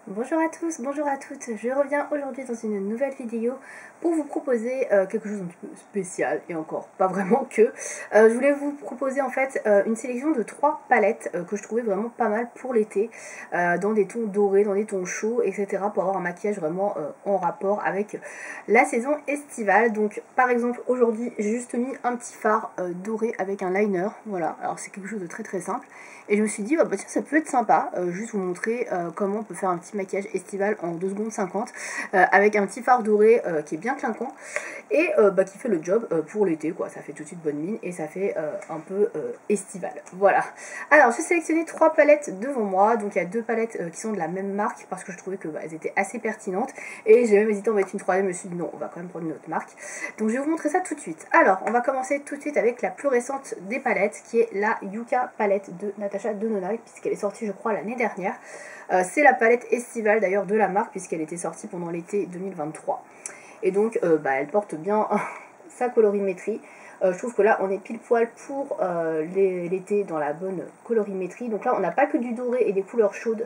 Bonjour à tous, bonjour à toutes, je reviens aujourd'hui dans une nouvelle vidéo pour vous proposer quelque chose d'un petit peu spécial et encore pas vraiment que. Je voulais vous proposer en fait une sélection de 3 palettes que je trouvais vraiment pas mal pour l'été, dans des tons dorés, dans des tons chauds, etc. pour avoir un maquillage vraiment en rapport avec la saison estivale. Donc par exemple aujourd'hui j'ai juste mis un petit fard doré avec un liner, voilà, alors c'est quelque chose de très très simple. Et je me suis dit, bah, tiens, ça peut être sympa, juste vous montrer comment on peut faire un petit maquillage estival en 2 secondes 50 avec un petit fard doré qui est bien clinquant et qui fait le job pour l'été, quoi. Ça fait tout de suite bonne mine et ça fait un peu estival. Voilà. Alors, j'ai sélectionné 3 palettes devant moi. Donc, il y a 2 palettes qui sont de la même marque parce que je trouvais que elles étaient assez pertinentes. Et j'ai même hésité à en mettre une troisième. Je me suis dit, non, on va quand même prendre une autre marque. Donc, je vais vous montrer ça tout de suite. Alors, on va commencer tout de suite avec la plus récente des palettes qui est la Yuka palette de Natasha Denona, puisqu'elle est sortie, je crois, l'année dernière. C'est la palette estivale d'ailleurs de la marque puisqu'elle était sortie pendant l'été 2023. Et donc elle porte bien sa colorimétrie. Je trouve que là on est pile poil pour l'été dans la bonne colorimétrie. Donc là on n'a pas que du doré et des couleurs chaudes.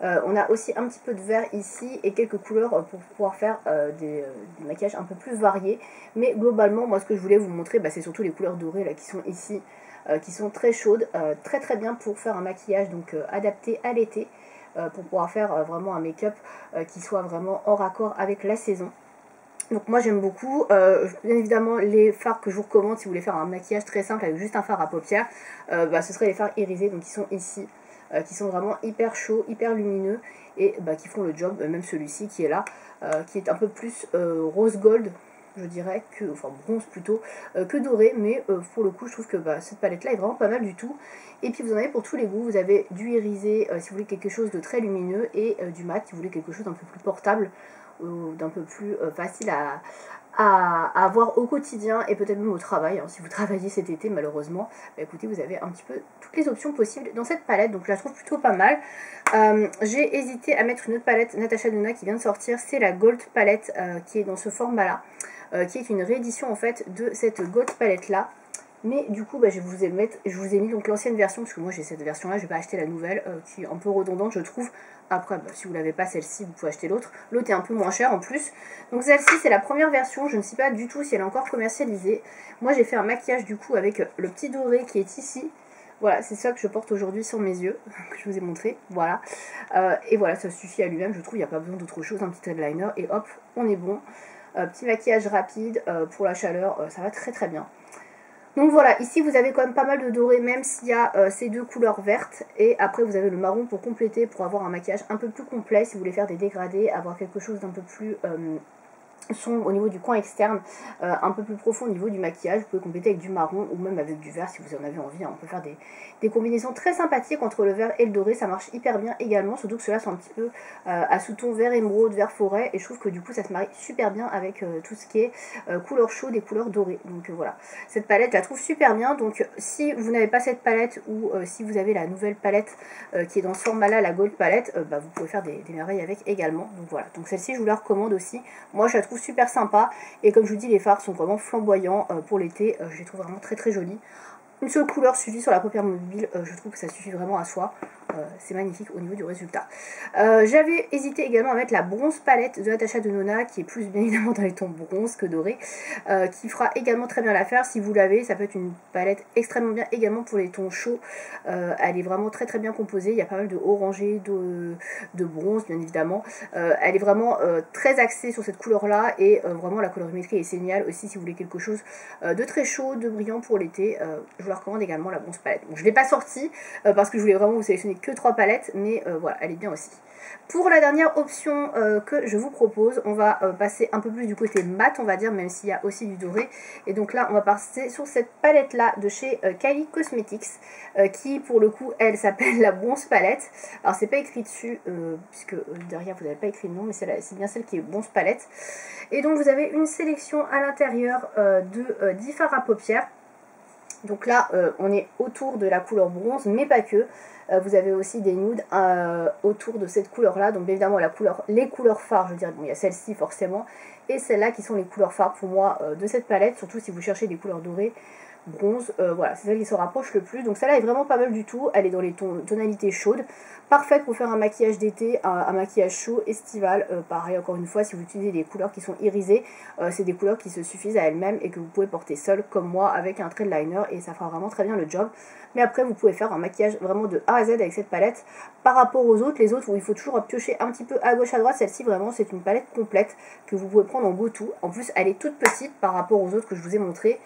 On a aussi un petit peu de vert ici et quelques couleurs pour pouvoir faire des maquillages un peu plus variés. Mais globalement moi ce que je voulais vous montrer c'est surtout les couleurs dorées là qui sont ici. Qui sont très chaudes, très très bien pour faire un maquillage donc adapté à l'été. Pour pouvoir faire vraiment un make-up qui soit vraiment en raccord avec la saison. Donc moi j'aime beaucoup, bien évidemment les fards que je vous recommande si vous voulez faire un maquillage très simple avec juste un fard à paupières, ce serait les fards irisés, donc qui sont ici, qui sont vraiment hyper chauds, hyper lumineux et qui font le job, même celui-ci qui est là, qui est un peu plus rose gold, je dirais, enfin bronze plutôt, que doré, mais pour le coup je trouve que cette palette là est vraiment pas mal du tout. Et puis vous en avez pour tous les goûts, vous avez du irisé si vous voulez quelque chose de très lumineux et du mat si vous voulez quelque chose d'un peu plus portable, d'un peu plus facile à avoir au quotidien et peut-être même au travail, si vous travaillez cet été malheureusement, écoutez vous avez un petit peu toutes les options possibles dans cette palette, donc je la trouve plutôt pas mal. J'ai hésité à mettre une autre palette Natasha Denona qui vient de sortir, c'est la Gold palette qui est dans ce format là. Qui est une réédition en fait de cette Gold palette là. Mais du coup je vous ai mis donc l'ancienne version parce que moi j'ai cette version là, je vais pas acheter la nouvelle qui est un peu redondante je trouve. Après si vous l'avez pas celle-ci vous pouvez acheter l'autre. L'autre est un peu moins cher en plus. Donc celle-ci c'est la première version, je ne sais pas du tout si elle est encore commercialisée. Moi j'ai fait un maquillage du coup avec le petit doré qui est ici. Voilà, c'est ça que je porte aujourd'hui sur mes yeux, que je vous ai montré, voilà. Et voilà, ça suffit à lui-même, je trouve, il n'y a pas besoin d'autre chose, un petit eyeliner, et hop, on est bon. Petit maquillage rapide pour la chaleur, ça va très très bien. Donc voilà, ici vous avez quand même pas mal de doré, même s'il y a ces deux couleurs vertes. Et après vous avez le marron pour compléter, pour avoir un maquillage un peu plus complet. Si vous voulez faire des dégradés, avoir quelque chose d'un peu plus sombre au niveau du coin externe, un peu plus profond au niveau du maquillage. Vous pouvez compléter avec du marron ou même avec du vert si vous en avez envie. On peut faire des combinaisons très sympathiques entre le vert et le doré. Ça marche hyper bien également, surtout que ceux-là sont un petit peu à sous-ton vert émeraude, vert forêt. Et je trouve que du coup ça se marie super bien avec tout ce qui est couleur chaude et couleur dorée. Donc voilà, cette palette je la trouve super bien. Donc si vous n'avez pas cette palette ou si vous avez la nouvelle palette qui est dans ce format-là, la Gold palette, vous pouvez faire des merveilles avec également. Donc voilà, donc celle-ci je vous la recommande aussi. Moi je la trouve super sympa et comme je vous dis les fards sont vraiment flamboyants pour l'été, je les trouve vraiment très très jolis. Une seule couleur suffit sur la paupière mobile, je trouve que ça suffit vraiment à soi. C'est magnifique au niveau du résultat. J'avais hésité également à mettre la bronze palette de Natasha Denona qui est plus bien évidemment dans les tons bronze que doré, qui fera également très bien l'affaire si vous l'avez. Ça peut être une palette extrêmement bien également pour les tons chauds. Elle est vraiment très très bien composée, il y a pas mal de orangé, de bronze bien évidemment. Elle est vraiment très axée sur cette couleur là et vraiment la colorimétrie est géniale aussi si vous voulez quelque chose de très chaud, de brillant pour l'été. Je vous la recommande également la bronze palette. Bon, je ne l'ai pas sortie parce que je voulais vraiment vous sélectionner que 3 palettes, mais voilà, elle est bien aussi. Pour la dernière option que je vous propose, on va passer un peu plus du côté mat, on va dire, même s'il y a aussi du doré. Et donc là, on va passer sur cette palette-là de chez Kylie Cosmetics, qui pour le coup, elle s'appelle la bronze palette. Alors c'est pas écrit dessus, puisque derrière vous n'avez pas écrit le nom, mais c'est bien celle qui est bronze palette. Et donc vous avez une sélection à l'intérieur de 10 fards à paupières. Donc là, on est autour de la couleur bronze, mais pas que. Vous avez aussi des nudes autour de cette couleur-là. Donc bien évidemment, les couleurs phares, je veux dire, bon, il y a celle-ci forcément, et celle-là qui sont les couleurs phares pour moi de cette palette. Surtout si vous cherchez des couleurs dorées, bronze, voilà, c'est celle qui se rapproche le plus. Donc celle-là est vraiment pas mal du tout, elle est dans les tonalités chaudes, parfaite pour faire un maquillage d'été, un maquillage chaud, estival. Pareil, encore une fois, si vous utilisez des couleurs qui sont irisées, c'est des couleurs qui se suffisent à elles-mêmes et que vous pouvez porter seule, comme moi, avec un trait de liner, et ça fera vraiment très bien le job. Mais après, vous pouvez faire un maquillage vraiment de A à Z avec cette palette. Par rapport aux autres, les autres où il faut toujours piocher un petit peu à gauche à droite, celle-ci vraiment c'est une palette complète que vous pouvez prendre en go-to. En plus, elle est toute petite par rapport aux autres que je vous ai montré.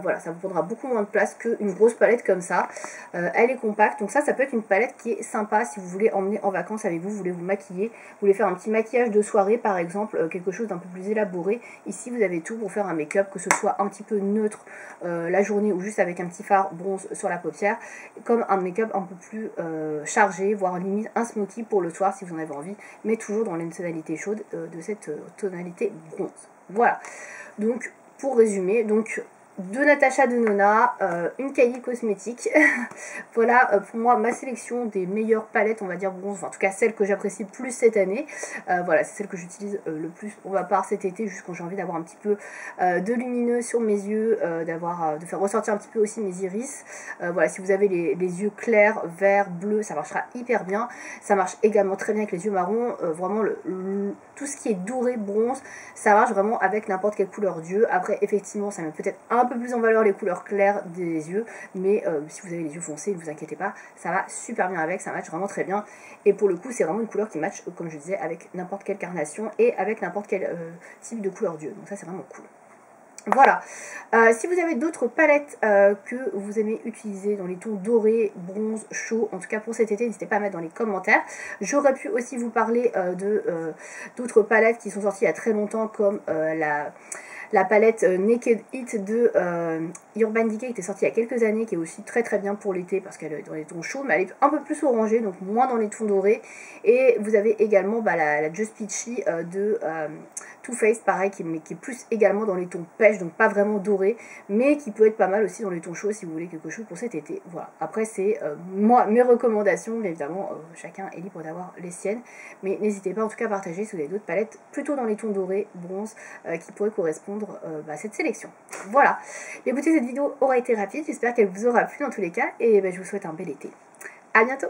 Voilà, ça vous prendra beaucoup moins de place qu'une grosse palette comme ça. Elle est compacte, donc ça peut être une palette qui est sympa si vous voulez emmener en vacances avec vous, vous voulez vous maquiller, vous voulez faire un petit maquillage de soirée par exemple, quelque chose d'un peu plus élaboré. Ici vous avez tout pour faire un make-up, que ce soit un petit peu neutre la journée ou juste avec un petit fard bronze sur la paupière, comme un make-up un peu plus chargé, voire limite un smoky pour le soir si vous en avez envie, mais toujours dans les tonalités chaudes de cette tonalité bronze. Voilà, donc pour résumer, donc de Natasha Denona, une Kylie cosmétique. Voilà pour moi ma sélection des meilleures palettes, on va dire bronze, enfin, en tout cas celle que j'apprécie plus cette année. Voilà, c'est celle que j'utilise le plus pour ma part cet été, juste quand j'ai envie d'avoir un petit peu de lumineux sur mes yeux, de faire ressortir un petit peu aussi mes iris. Voilà, si vous avez les yeux clairs, verts, bleus, ça marchera hyper bien. Ça marche également très bien avec les yeux marrons, vraiment tout ce qui est doré, bronze, ça marche vraiment avec n'importe quelle couleur d'yeux. Après effectivement ça met peut-être un peu plus en valeur les couleurs claires des yeux, mais si vous avez les yeux foncés, ne vous inquiétez pas, ça va super bien avec, ça match vraiment très bien. Et pour le coup c'est vraiment une couleur qui match, comme je disais, avec n'importe quelle carnation et avec n'importe quel type de couleur d'yeux, donc ça c'est vraiment cool. Voilà, si vous avez d'autres palettes que vous aimez utiliser dans les tons dorés, bronze, chaud, en tout cas pour cet été, n'hésitez pas à mettre dans les commentaires. J'aurais pu aussi vous parler d'autres palettes qui sont sorties il y a très longtemps, comme la palette Naked Heat de Urban Decay qui était sortie il y a quelques années, qui est aussi très très bien pour l'été parce qu'elle est dans les tons chauds, mais elle est un peu plus orangée, donc moins dans les tons dorés. Et vous avez également la Just Peachy de Too Faced, pareil, qui est plus également dans les tons pêche, donc pas vraiment doré, mais qui peut être pas mal aussi dans les tons chauds si vous voulez quelque chose pour cet été. Voilà, après c'est moi, mes recommandations, mais évidemment chacun est libre d'avoir les siennes, mais n'hésitez pas en tout cas à partager si vous avez d'autres palettes plutôt dans les tons dorés, bronze, qui pourraient correspondre à cette sélection. Voilà, écoutez, cette vidéo aura été rapide, j'espère qu'elle vous aura plu dans tous les cas, et je vous souhaite un bel été. À bientôt.